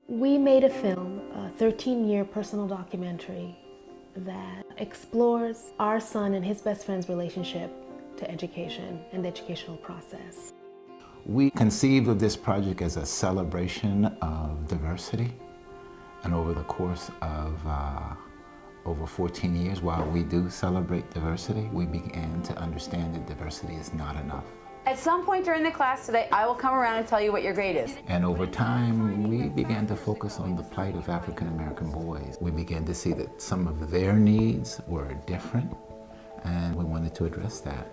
We made a film, a 13-year personal documentary that explores our son and his best friend's relationship to education and the educational process. We conceived of this project as a celebration of diversity, and over the course of over 14 years, while we do celebrate diversity, we began to understand that diversity is not enough. At some point during the class today, I will come around and tell you what your grade is. And over time, we began to focus on the plight of African American boys. We began to see that some of their needs were different, and we wanted to address that.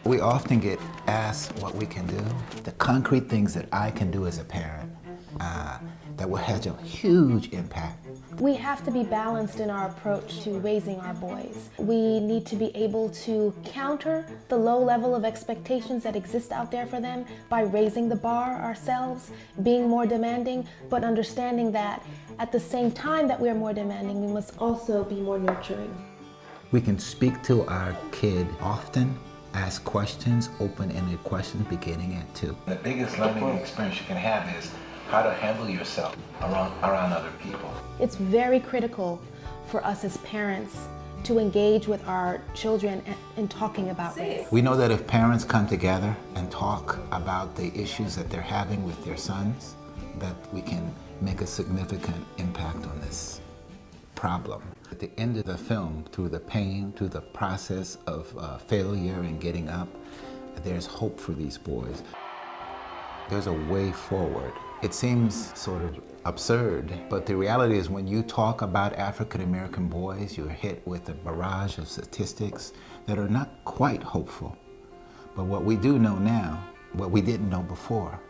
We often get asked what we can do, the concrete things that I can do as a parent that will have a huge impact. We have to be balanced in our approach to raising our boys. We need to be able to counter the low level of expectations that exist out there for them by raising the bar ourselves, being more demanding, but understanding that at the same time that we are more demanding, we must also be more nurturing. We can speak to our kid often, ask questions, open-ended questions, beginning at 2. The biggest learning experience you can have is how to handle yourself around other people. It's very critical for us as parents to engage with our children in talking about race. We know that if parents come together and talk about the issues that they're having with their sons, that we can make a significant impact on this problem. At the end of the film, through the pain, through the process of failure and getting up, there's hope for these boys. There's a way forward. It seems sort of absurd, but the reality is when you talk about African American boys, you're hit with a barrage of statistics that are not quite hopeful. But what we do know now, what we didn't know before,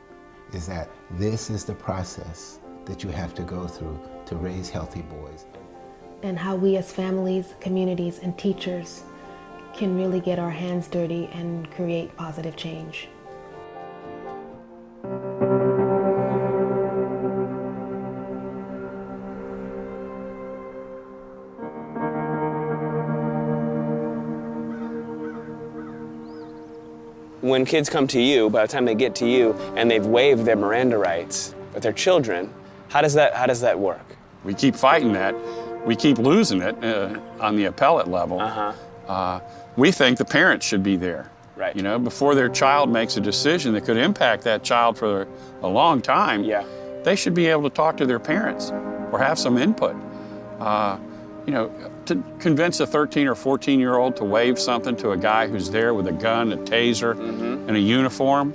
is that this is the process that you have to go through to raise healthy boys. And how we as families, communities, and teachers can really get our hands dirty and create positive change. When kids come to you, by the time they get to you and they've waived their Miranda rights, but they're children, how does that work? We keep fighting that. We keep losing it on the appellate level. We think the parents should be there. Right. You know, before their child makes a decision that could impact that child for a long time, they should be able to talk to their parents or have some input. You know, to convince a 13 or 14-year-old to waive something to a guy who's there with a gun, a taser, and a uniform,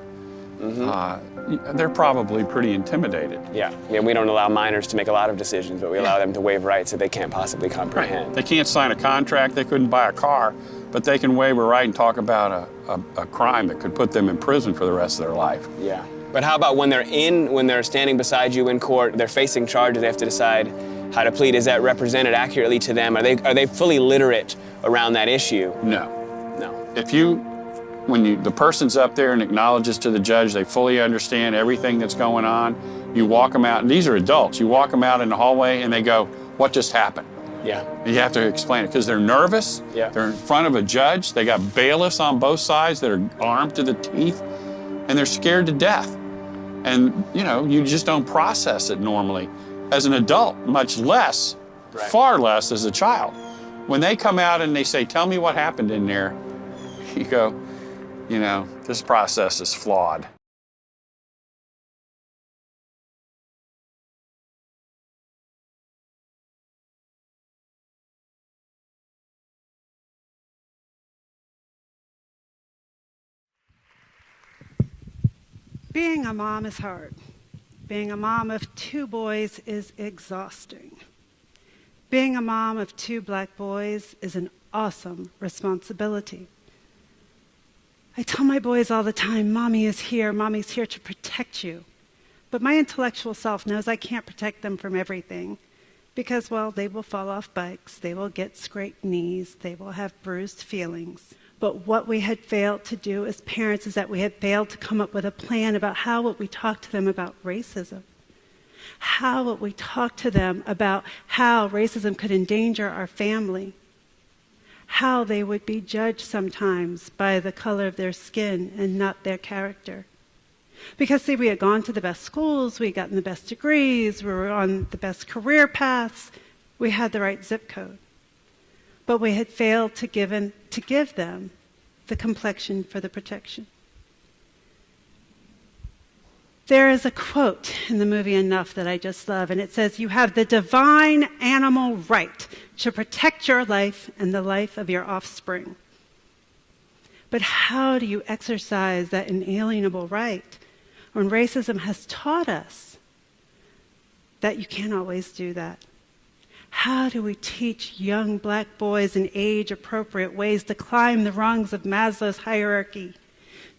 they're probably pretty intimidated. Yeah, we don't allow minors to make a lot of decisions, but we allow them to waive rights that they can't possibly comprehend. Right. They can't sign a contract, they couldn't buy a car, but they can waive a right and talk about a crime that could put them in prison for the rest of their life. Yeah, but how about when they're standing beside you in court, they're facing charges, they have to decide how to plead? Is that represented accurately to them? Are they fully literate around that issue? No. No. When the person's up there and acknowledges to the judge they fully understand everything that's going on, you walk them out, and these are adults, you walk them out in the hallway and they go, what just happened? Yeah. You have to explain it because they're nervous, they're in front of a judge, they got bailiffs on both sides that are armed to the teeth, and they're scared to death. And you know, you just don't process it normally as an adult, much less, far less as a child. When they come out and they say, tell me what happened in there, you go, you know, this process is flawed. Being a mom is hard. Being a mom of 2 boys is exhausting. Being a mom of 2 black boys is an awesome responsibility. I tell my boys all the time, Mommy's here to protect you. But my intellectual self knows I can't protect them from everything because, well, they will fall off bikes, they will get scraped knees, they will have bruised feelings. But what we had failed to do as parents is that we had failed to come up with a plan about how would we talk to them about racism. How would we talk to them about how racism could endanger our family? How they would be judged sometimes by the color of their skin and not their character. Because, see, we had gone to the best schools, we had gotten the best degrees, we were on the best career paths, we had the right zip code. But we had failed to give them the complexion for the protection. There is a quote in the movie Enough that I just love, and it says, "You have the divine animal right to protect your life and the life of your offspring." But how do you exercise that inalienable right when racism has taught us that you can't always do that? How do we teach young black boys in age-appropriate ways to climb the rungs of Maslow's hierarchy,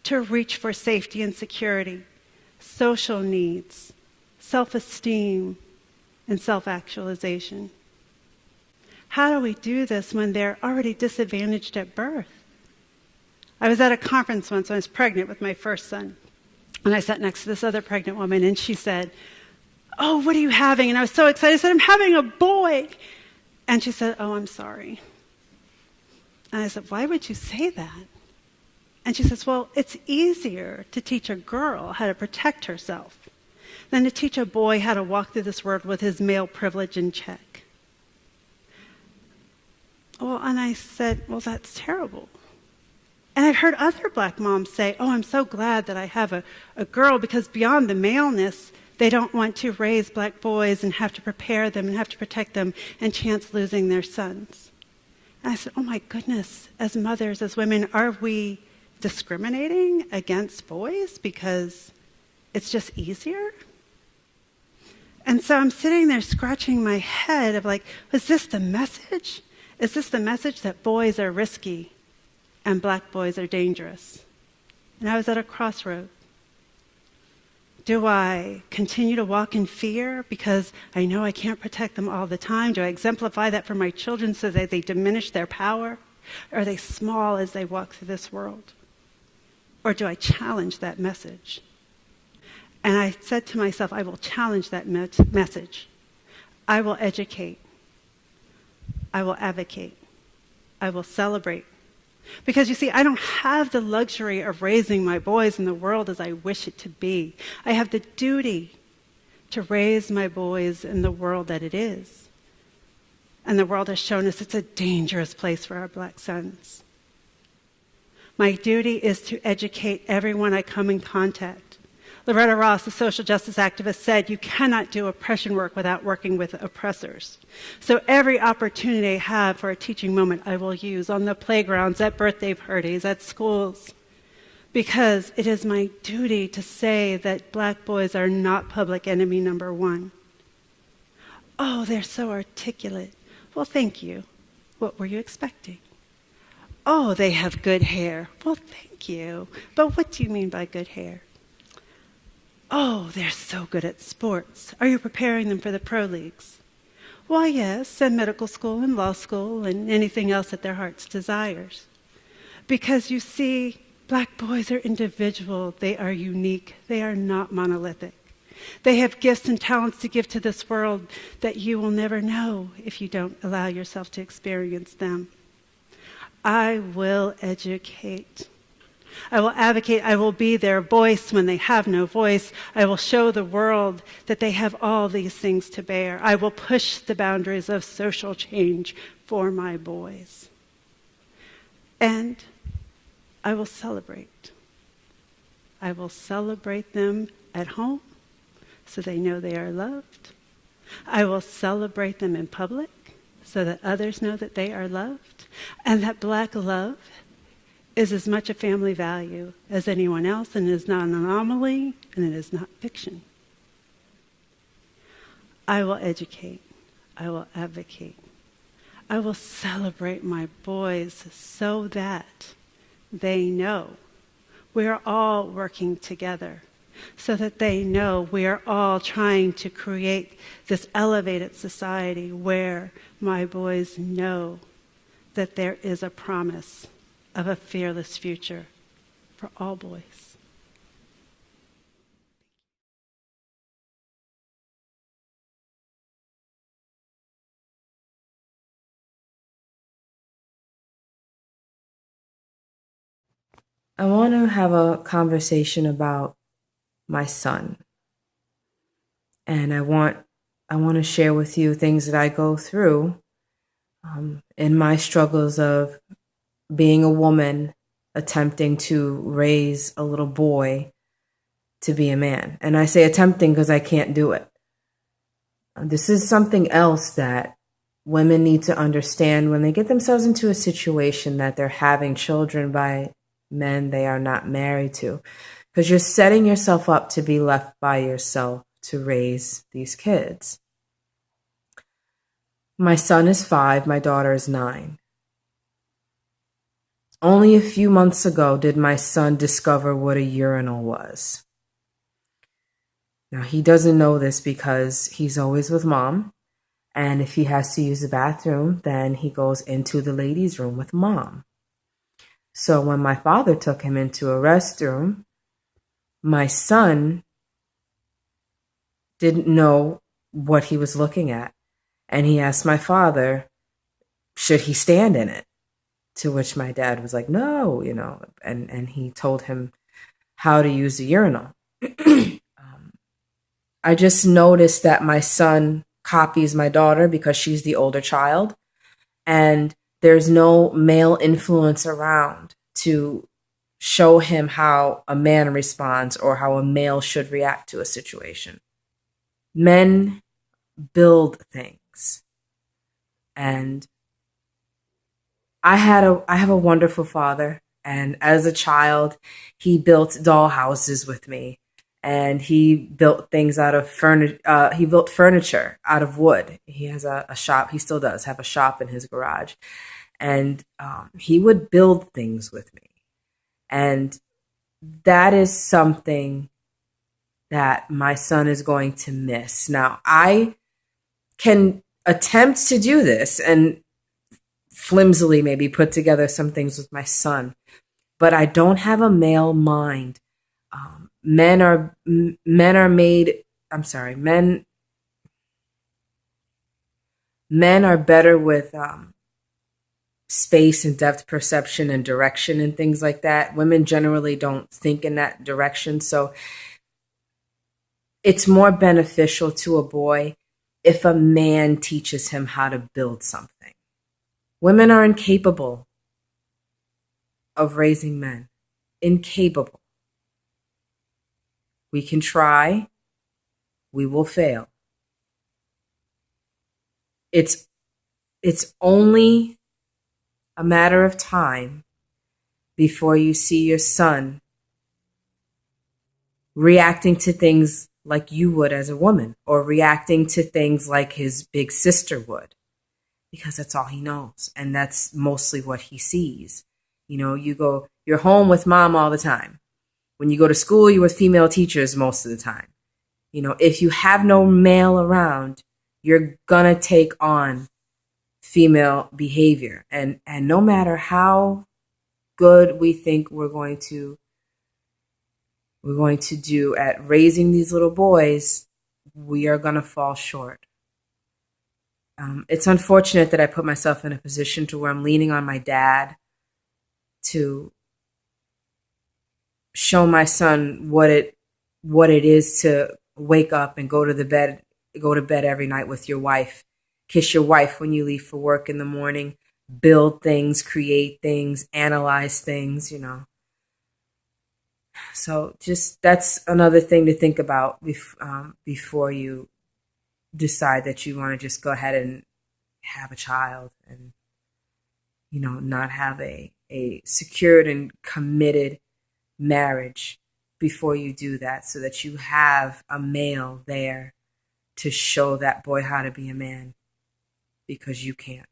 to reach for safety and security, social needs, self-esteem, and self-actualization? How do we do this when they're already disadvantaged at birth? I was at a conference once when I was pregnant with my first son, and I sat next to this other pregnant woman, and she said, "Oh, what are you having?" And I was so excited. I said, "I'm having a boy." And she said, "Oh, I'm sorry." And I said, "Why would you say that?" And she says, "Well, it's easier to teach a girl how to protect herself than to teach a boy how to walk through this world with his male privilege in check." Well, and I said, "Well, that's terrible." And I've heard other black moms say, "Oh, I'm so glad that I have a girl, because beyond the maleness, they don't want to raise black boys and have to prepare them and have to protect them and chance losing their sons." And I said, "Oh my goodness, as mothers, as women, are we discriminating against boys because it's just easier?" And so I'm sitting there scratching my head of like, is this the message? Is this the message that boys are risky and black boys are dangerous? And I was at a crossroad. Do I continue to walk in fear because I know I can't protect them all the time? Do I exemplify that for my children so that they diminish their power? Or are they small as they walk through this world? Or do I challenge that message? And I said to myself, I will challenge that message. I will educate. I will advocate. I will celebrate. Because you see, I don't have the luxury of raising my boys in the world as I wish it to be. I have the duty to raise my boys in the world that it is. And the world has shown us it's a dangerous place for our black sons. My duty is to educate everyone I come in contact. Loretta Ross, the social justice activist, said, "You cannot do oppression work without working with oppressors." So every opportunity I have for a teaching moment, I will use on the playgrounds, at birthday parties, at schools, because it is my duty to say that black boys are not public enemy number one. "Oh, they're so articulate." Well, thank you. What were you expecting? "Oh, they have good hair." Well, thank you. But what do you mean by good hair? "Oh, they're so good at sports. Are you preparing them for the pro leagues?" Why, yes, and medical school and law school and anything else that their hearts desires. Because you see, black boys are individual. They are unique. They are not monolithic. They have gifts and talents to give to this world that you will never know if you don't allow yourself to experience them. I will educate. I will advocate. I will be their voice when they have no voice. I will show the world that they have all these things to bear. I will push the boundaries of social change for my boys. And I will celebrate. I will celebrate them at home so they know they are loved. I will celebrate them in public so that others know that they are loved, and that black love is as much a family value as anyone else, and is not an anomaly, and it is not fiction. I will educate. I will advocate. I will celebrate my boys so that they know we are all working together, so that they know we are all trying to create this elevated society where my boys know that there is a promise of a fearless future for all boys. I want to have a conversation about my son. And I want to share with you things that I go through in my struggles of being a woman attempting to raise a little boy to be a man. And I say attempting because I can't do it. This is something else that women need to understand when they get themselves into a situation that they're having children by men they are not married to, because you're setting yourself up to be left by yourself to raise these kids. My son is 5, my daughter is 9. Only a few months ago did my son discover what a urinal was. Now, he doesn't know this because he's always with mom. And if he has to use the bathroom, then he goes into the ladies' room with mom. So when my father took him into a restroom, my son didn't know what he was looking at. And he asked my father, should he stand in it? To which my dad was like, no, and he told him how to use the urinal. I just noticed that my son copies my daughter because she's the older child, and there's no male influence around to show him how a man responds or how a male should react to a situation. Men build things. And I have a wonderful father, and as a child, he built dollhouses with me. And he built things out of furniture. He built furniture out of wood. He has a shop. He still does have a shop in his garage. And he would build things with me. And that is something that my son is going to miss. Now, I can attempt to do this and flimsily maybe put together some things with my son, but I don't have a male mind. Men are better with space and depth perception and direction and things like that. Women generally don't think in that direction. So it's more beneficial to a boy if a man teaches him how to build something. Women are incapable of raising men. Incapable. We can try, we will fail. It's only a matter of time before you see your son reacting to things like you would as a woman, or reacting to things like his big sister would, because that's all he knows. And that's mostly what he sees. You're home with mom all the time. When you go to school, you're with female teachers most of the time. If you have no male around, you're going to take on female behavior. And no matter how good we think we're going to do at raising these little boys, we are going to fall short. It's unfortunate that I put myself in a position to where I'm leaning on my dad to show my son what it is to wake up and go to bed every night with your wife, kiss your wife when you leave for work in the morning, build things, create things, analyze things, So just that's another thing to think about before you decide that you want to just go ahead and have a child and, not have a secured and committed marriage before you do that, so that you have a male there to show that boy how to be a man, because you can't.